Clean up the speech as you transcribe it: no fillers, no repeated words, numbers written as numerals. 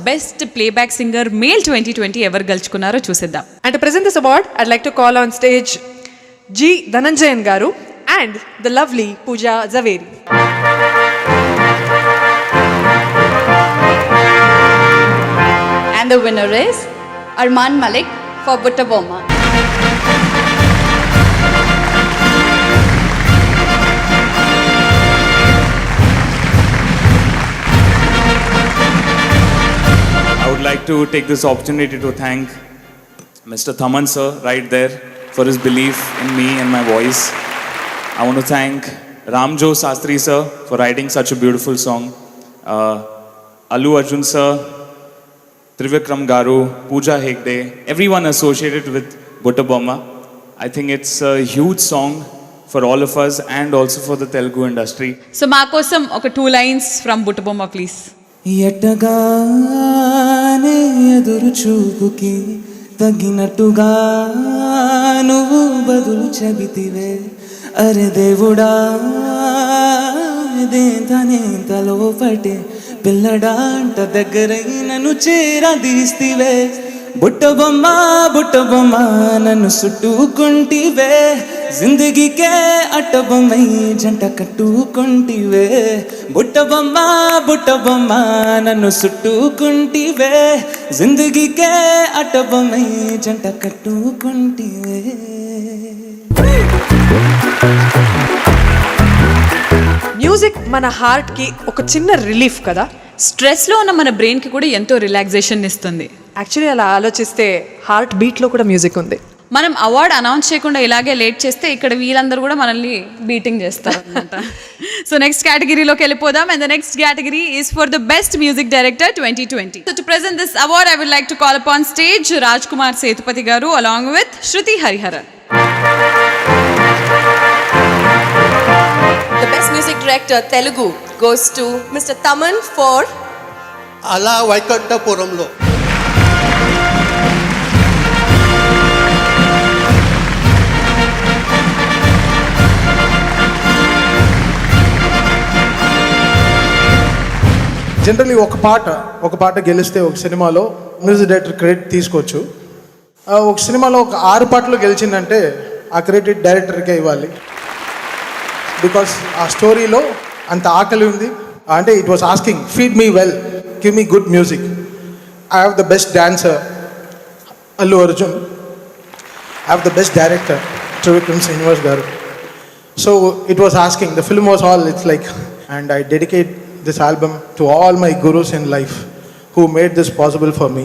Best playback singer male 2020 ఎవరు గెలుచుకున్నారో చూసేద్దాం. And to present this award, I'd like to call on stage G. Dhananjayan Garu and the lovely Pooja Zaveri. And the winner is Arman Malik for Butta Bomma. I would like to take this opportunity to thank Mr. Thaman sir right there for his belief in me and my voice. I want to thank Ramjo Sastry sir for writing such a beautiful song. Allu Arjun sir, Trivikram Garu, Pooja Hegde, everyone associated with Butta Bomma. I think it's a huge song for all of us and also for the Telugu industry. So మా కోసం ఒక 2 lines from Butta Bomma please. ఎట్టగానే ఎదురు చూపుకి తగినట్టుగా నువ్వు బదులు చెబితివే అరే దేవుడా దేంతనేంతలో పటే పిల్లడాంట దగ్గరై నన్ను చేరదీస్తివే బుట్ట బొమ్మ నన్ను చుట్టుకుంటివే జిందగీకే అట్టబొమ్మై జంట కట్టుకుంటివే బుట్ట బొమ్మ నన్ను చుట్టుకుంటివే జిందగీకే అట్టబొమ్మై జంట కట్టుకుంటివే. మ్యూజిక్ మన హార్ట్కి ఒక చిన్న రిలీఫ్ కదా. స్ట్రెస్లో ఉన్న మన బ్రెయిన్కి కూడా ఎంతో రిలాక్సేషన్ ఇస్తుంది. యాక్చువల్లీ అలా ఆలోచిస్తే హార్ట్ బీట్లో కూడా మ్యూజిక్ ఉంది. మనం అవార్డ్ అనౌన్స్ చేయకుండా ఇలాగే లేట్ చేస్తే ఇక్కడ వీళ్ళందరూ కూడా మనల్ని బీటింగ్ చేస్తారు అనమాట. సో నెక్స్ట్ కేటగిరీలోకి వెళ్ళిపోదాం. And the next category is for the best music director 2020. So to present this award I would like to call upon stage Raj Kumar Sethupathi garu along with Shruti Hariharan. The best music director Telugu goes to Mr. Thaman for Ala Vaikantapuramlo. Generally ఒక పాట గెలిస్తే ఒక సినిమాలో music director credit తీసుకోవచ్చు. ఒక సినిమాలో ఒక 6 పాటలు గెలిచిందంటే ఆ క్రెడిట్ డైరెక్టర్కే ఇవ్వాలి. బికాస్ ఆ స్టోరీలో అంత ఆకలి ఉంది. అంటే it was asking feed me well, give me good music. I have the best dancer Allu Arjun, I have the best director Trivikram Srinivas garu. So it was asking, the film was all it's like, and I dedicate this album to all my gurus in life who made this possible for me.